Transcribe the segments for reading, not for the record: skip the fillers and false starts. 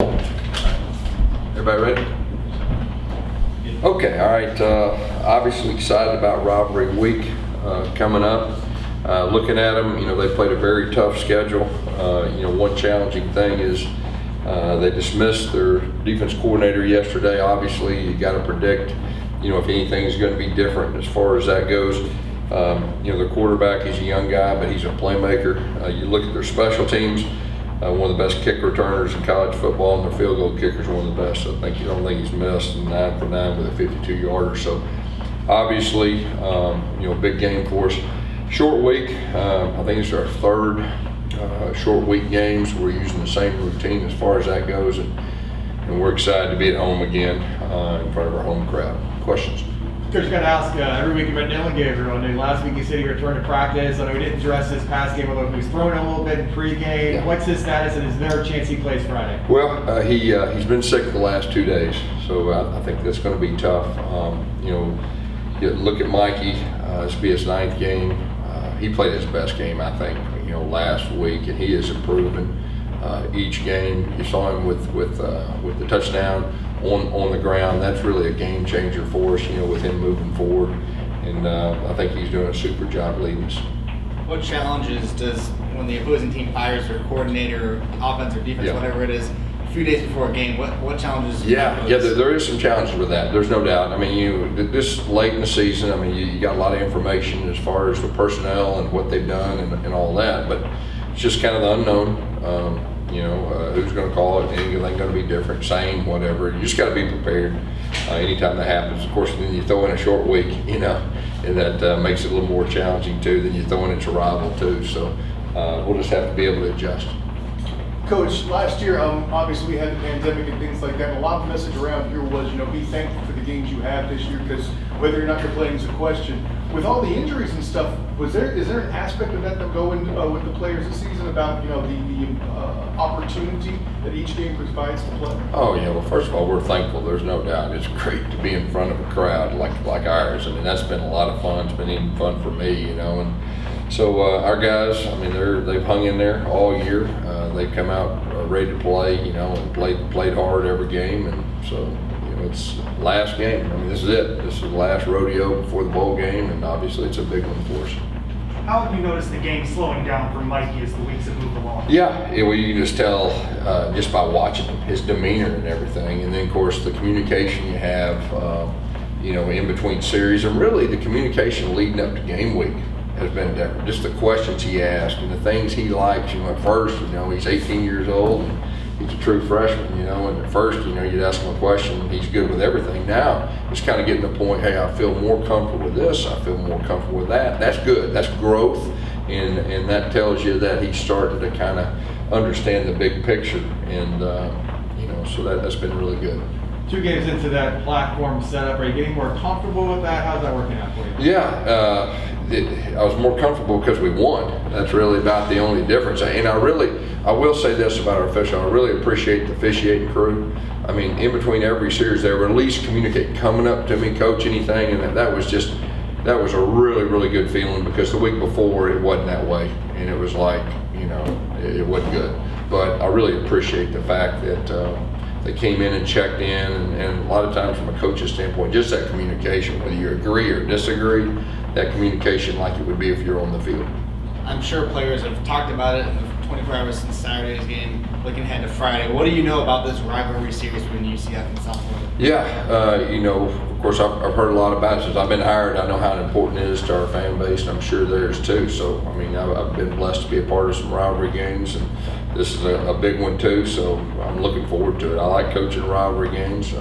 Everybody ready? Okay, all right. Obviously excited about Rivalry Week coming up. Looking at them, they played a very tough schedule. One challenging thing is they dismissed their defense coordinator yesterday. Obviously, you got to predict, if anything is going to be different as far as that goes. The quarterback is a young guy, but he's a playmaker. You look at their special teams. One of the best kick returners in college football, and their field goal kicker is one of the best. I don't think he's missed, 9 for 9 with a 52-yarder. So obviously, big game for us. Short week. I think it's our third short week games. We're using the same routine as far as that goes, and we're excited to be at home again in front of our home crowd. Questions? Coach, got to ask, every week you've been Dillinger on it. Last week you said he returned to practice. I know he didn't dress his past game, although he was throwing a little bit in pregame. Yeah. What's his status, and is there a chance he plays Friday? Well, he's been sick the last 2 days, so I think that's going to be tough. You look at Mikey, this will be his 9th game. He played his best game, I think, last week, and he is improving each game. You saw him with the touchdown on the ground. That's really a game changer for us, with him moving forward, and I think he's doing a super job leading us. What challenges does, when the opposing team fires their coordinator, offense or defense, whatever it is, a few days before a game, what challenges? There is some challenges with that. There's no doubt. This late in the season, you got a lot of information as far as the personnel and what they've done and all that, but it's just kind of the unknown. Who's going to call it? Anything going to be different, same, whatever. You just got to be prepared anytime that happens. Of course, then you throw in a short week, and that makes it a little more challenging too. Then you throw in a rival too. So we'll just have to be able to adjust. Coach, last year, obviously we had the pandemic and things like that. And a lot of the message around here was, be thankful for the games you have this year, because whether or not you're playing is a question. With all the injuries and stuff, is there an aspect of that go in with the players this season about, the opportunity that each game provides to play? Oh yeah. Well, first of all, we're thankful. There's no doubt. It's great to be in front of a crowd like ours. That's been a lot of fun. It's been even fun for me, and. So our guys, they've hung in there all year. They've come out ready to play, and played hard every game. And so, it's last game. This is it. This is the last rodeo before the bowl game, and obviously it's a big one for us. How have you noticed the game slowing down for Mikey as the weeks have moved along? Yeah, you can just tell just by watching him, his demeanor and everything. And then, of course, the communication you have, in between series, and really the communication leading up to game week has been different. Just the questions he asked and the things he likes. At first, he's 18 years old and he's a true freshman, and at first, you'd ask him a question and he's good with everything. Now, it's kind of getting to the point, hey, I feel more comfortable with this, I feel more comfortable with that. That's good, that's growth, and that tells you that he's starting to kind of understand the big picture, and so that's been really good. 2 games into that platform setup, are you getting more comfortable with that? How's that working out for you? Yeah, I was more comfortable because we won. That's really about the only difference. And I will say this about our official. I really appreciate the officiating crew. In between every series, they were at least communicating, coming up to me, coach, anything, and that was a really, really good feeling, because the week before it wasn't that way, and it was like, it wasn't good. But I really appreciate the fact that they came in and checked in, and a lot of times from a coach's standpoint, just that communication, whether you agree or disagree, that communication like it would be if you're on the field. I'm sure players have talked about it in the 24 hours since Saturday's game, looking ahead to Friday. What do you know about this rivalry series between UCF and South Florida? Yeah, of course, I've heard a lot about it since I've been hired. I know how important it is to our fan base, and I'm sure theirs too. So, I've been blessed to be a part of some rivalry games, and this is a big one too. So, I'm looking forward to it. I like coaching rivalry games.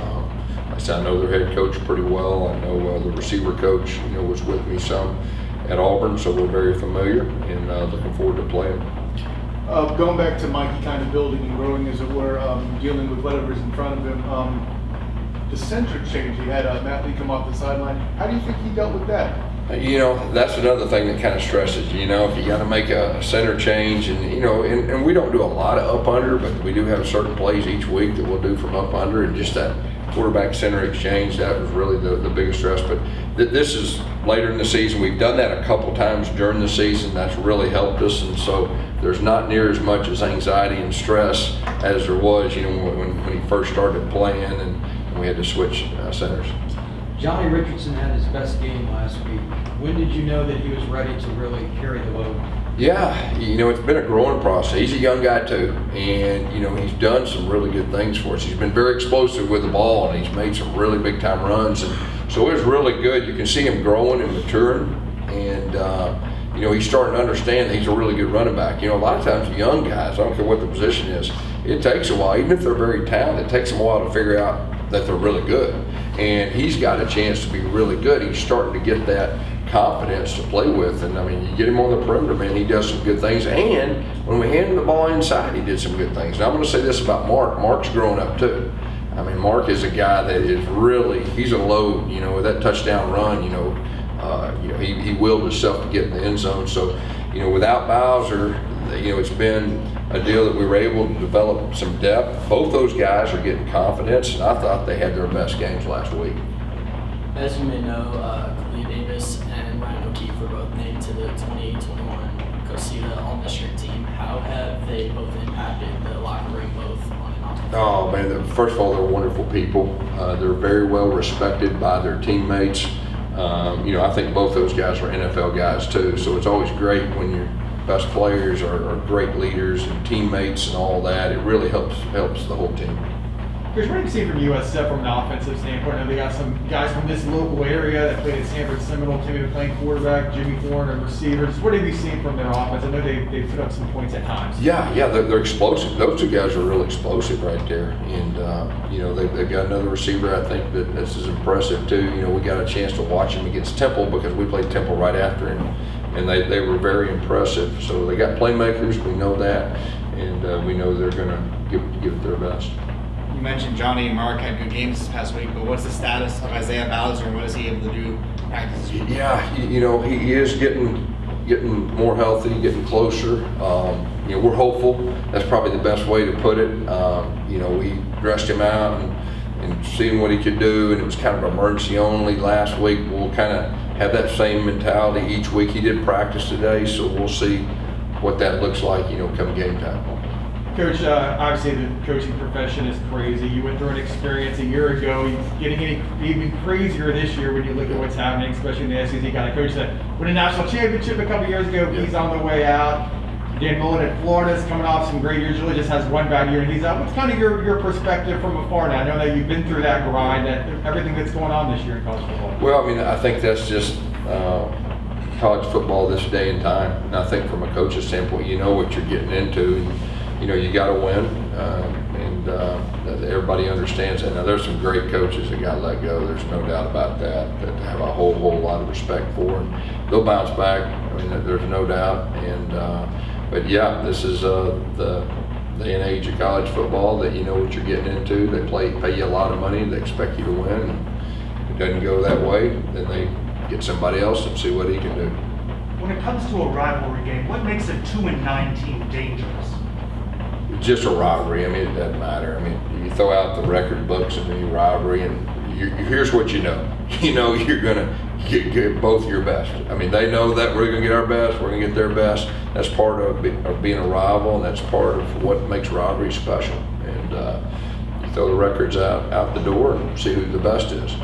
I know their head coach pretty well. I know the receiver coach, was with me some at Auburn, so we're very familiar, and looking forward to playing. Going back to Mikey kind of building and growing, as it were, dealing with whatever's in front of him, the center change, he had Matt Lee come off the sideline. How do you think he dealt with that? That's another thing that kind of stresses you. If you got to make a center change, and and we don't do a lot of up under, but we do have certain plays each week that we'll do from up under, and just that quarterback center exchange, that was really the biggest stress. But this is later in the season. We've done that a couple times during the season. That's really helped us, and so there's not near as much as anxiety and stress as there was, when he first started playing and we had to switch centers. Johnny Richardson had his best game last week. When did you know that he was ready to really carry the load? Yeah, it's been a growing process. He's a young guy too, and he's done some really good things for us. He's been very explosive with the ball, and he's made some really big time runs, and so it was really good. You can see him growing and maturing, and he's starting to understand that he's a really good running back. A lot of times young guys, I don't care what the position is, it takes a while. Even if they're very talented, it takes them a while to figure out that they're really good, and he's got a chance to be really good. He's starting to get that confidence to play with, and you get him on the perimeter, man, he does some good things, and when we hand him the ball inside, he did some good things. Now I'm going to say this about Mark's grown up too. Mark is a guy that is really, he's a load, with that touchdown run, he willed himself to get in the end zone. So, without Bowser, it's been a deal that we were able to develop some depth. Both those guys are getting confidence, and I thought they had their best games last week. As you may know, Lee Davis and Ryan O'Keefe were both named to the 2021 Cosita All-District team. How have they both impacted the locker room, both on and off? Oh man, first of all, they're wonderful people. They're very well respected by their teammates. I think both those guys are NFL guys too, so it's always great when your best players are great leaders and teammates and all that. It really helps the whole team. Chris, what do you see from USF from an offensive standpoint? I know they got some guys from this local area that played at Sanford Seminole, Timmy playing quarterback, Jimmy Thorne and receivers. What have you seen from their offense? I know they put up some points at times. Yeah, they're explosive. Those two guys are real explosive right there, and they've got another receiver. I think that this is impressive too. We got a chance to watch him against Temple because we played Temple right after him, and they were very impressive. So they got playmakers. We know that, and we know they're going to give it their best. You mentioned Johnny and Mark had good games this past week, but what's the status of Isaiah Bowser and what is he able to do in practice this week? Yeah, he is getting more healthy, getting closer. We're hopeful. That's probably the best way to put it. We dressed him out and seeing what he could do, and it was kind of emergency only last week. We'll kind of have that same mentality each week. He did practice today, so we'll see what that looks like, come game time. Coach, obviously the coaching profession is crazy. You went through an experience a year ago. It's getting even crazier this year when you look at what's happening, especially in the SEC. Got a coach that won a national championship a couple years ago. He's on the way out. Dan Mullen at Florida is coming off some great years. Really just has one bad year and he's out. What's kind of your perspective from afar now? I know that you've been through that grind, that everything that's going on this year in college football. Well, I think that's just college football this day and time. And I think from a coach's standpoint, you know what you're getting into. And, you got to win, and everybody understands that. Now, there's some great coaches that got let go. There's no doubt about that I have a whole lot of respect for. And they'll bounce back. There's no doubt. And but yeah, this is the day and age of college football that you know what you're getting into. They pay you a lot of money. They expect you to win. And if it doesn't go that way, then they get somebody else and see what he can do. When it comes to a rivalry game, what makes a 2-9 team dangerous? Just a rivalry. It doesn't matter. You throw out the record books in any rivalry, and here's what you know. You're going to get both your best. They know that we're going to get our best. We're going to get their best. That's part of being a rival, and that's part of what makes rivalry special. And you throw the records out the door and see who the best is.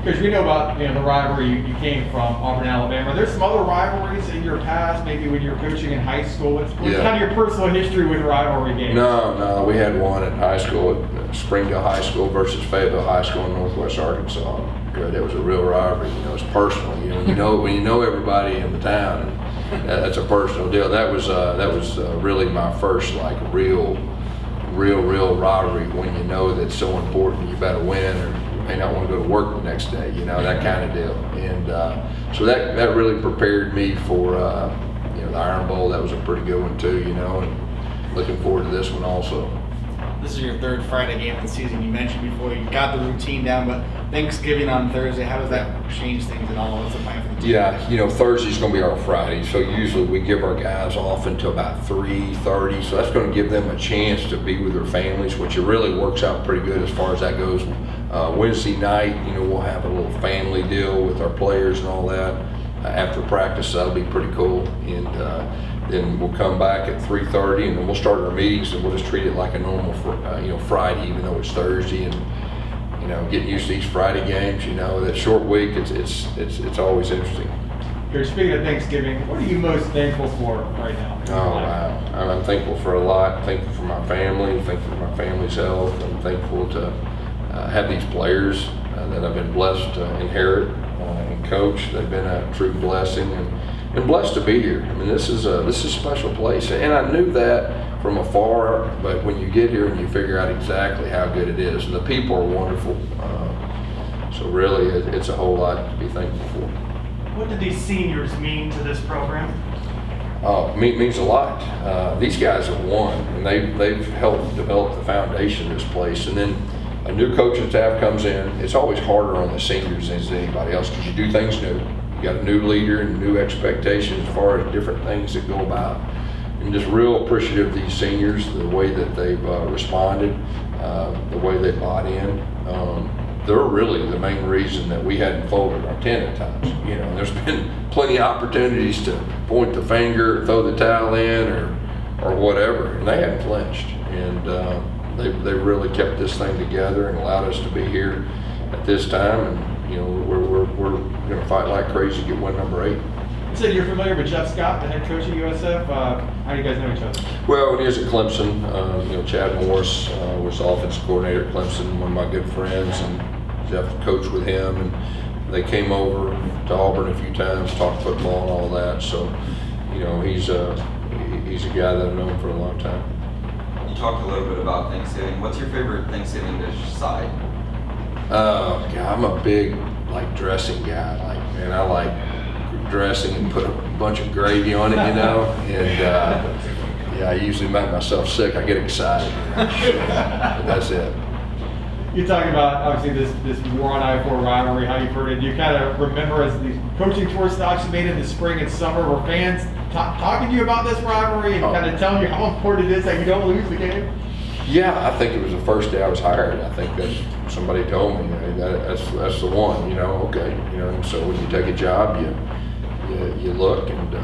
Because we know about the rivalry you came from, Auburn, Alabama. There's some other rivalries in your past, maybe when you were coaching in high school. What's kind of your personal history with rivalry games? No, we had one in high school, at Springdale High School versus Fayetteville High School in Northwest Arkansas. That was a real rivalry. It's personal. When you know everybody in the town, and that's a personal deal. That was really my first real rivalry when you know that's so important. You better win or may not want to go to work the next day, that kind of deal. And so that really prepared me for the Iron Bowl. That was a pretty good one too, and looking forward to this one also. this is your third Friday game of the season. You mentioned before you got the routine down, but Thanksgiving on Thursday, how does that change things at all? What's the plan for the team? Yeah, Thursday's going to be our Friday, so usually we give our guys off until about 3:30, so that's going to give them a chance to be with their families, which it really works out pretty good as far as that goes. Wednesday night, we'll have a little family deal with our players and all that after practice, so that'll be pretty cool. And then we'll come back at 3:30, and then we'll start our meetings, and we'll just treat it like a normal, Friday, even though it's Thursday. And getting used to these Friday games, that short week, it's always interesting. Coach, speaking of Thanksgiving, what are you most thankful for right now? Oh, wow. I'm thankful for a lot. I'm thankful for my family. I'm thankful for my family's health. I'm thankful to have these players that I've been blessed to inherit and coach. They've been a true blessing and blessed to be here. I mean, this is a special place. And I knew that from afar, but when you get here and you figure out exactly how good it is, and the people are wonderful. So really, it's a whole lot to be thankful for. What did these seniors mean to this program? Means a lot. These guys have won, and they've helped develop the foundation of this place. And then a new coaching staff comes in. It's always harder on the seniors than anybody else because you do things new. You got a new leader and new expectations as far as different things that go about. I'm just real appreciative of these seniors, the way that they've responded, the way they bought in. They're really the main reason that we hadn't folded our tent at times. There's been plenty of opportunities to point the finger, throw the towel in, or whatever, and they hadn't flinched. And they really kept this thing together and allowed us to be here at this time. And we're going to fight like crazy to get win number 8. You said you're familiar with Jeff Scott, the head coach at USF. How do you guys know each other? Well, when he was at Clemson, Chad Morris was the offensive coordinator at Clemson, one of my good friends, and Jeff coached with him, and they came over to Auburn a few times, talked football and all that. So, he's a guy that I've known for a long time. You talked a little bit about Thanksgiving. What's your favorite Thanksgiving dish side? God, I'm a big dressing guy. I like dressing and put a bunch of gravy on it, and I usually make myself sick. I get excited. But that's it. You're talking about, obviously, this war on I-4 rivalry, how you've heard it. Do you kind of remember as the coaching tour stops you made in the spring and summer, were fans talking to you about this rivalry and kind of telling you how important it is that you don't lose the game? Yeah, I think it was the first day I was hired. I think that somebody told me that's the one, okay. And so when you take a job, you look, and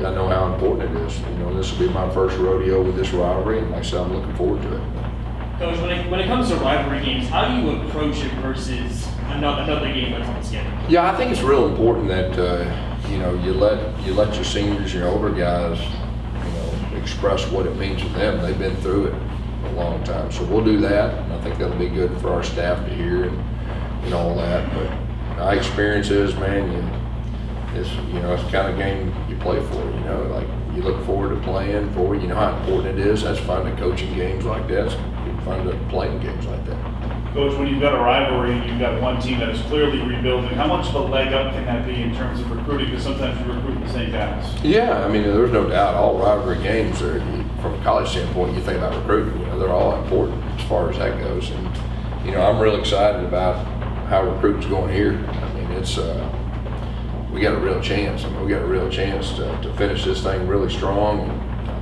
I know how important it is. This will be my first rodeo with this rivalry, and like I said, I'm looking forward to it. Coach, when it comes to rivalry games, how do you approach it versus another game that's on the schedule? Yeah, I think it's real important that you let your seniors, your older guys, express what it means to them. They've been through it a long time, so we'll do that. And I think that'll be good for our staff to hear and all that. But my experience is, man, it's the kind of game you play for. You look forward to playing for. You know how important it is. That's fun to coaching games like that. It's fun to play in games like that. Coach, when you've got a rivalry and you've got one team that is clearly rebuilding, how much of a leg up can that be in terms of recruiting? Because sometimes you recruit the same guys. Yeah, I mean, there's no doubt all rivalry games are, from a college standpoint, you think about recruiting, they're all important as far as that goes. And, I'm real excited about how recruiting's going here. I mean, it's, we got a real chance. We got a real chance to finish this thing really strong. And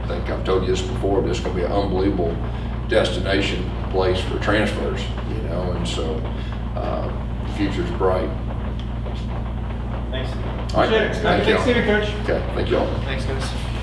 I think I've told you this before, but it's going to be an unbelievable destination place for transfers, and so the future's bright. Thanks. All right. Thanks, Coach. Okay, thank you all. Thanks, guys.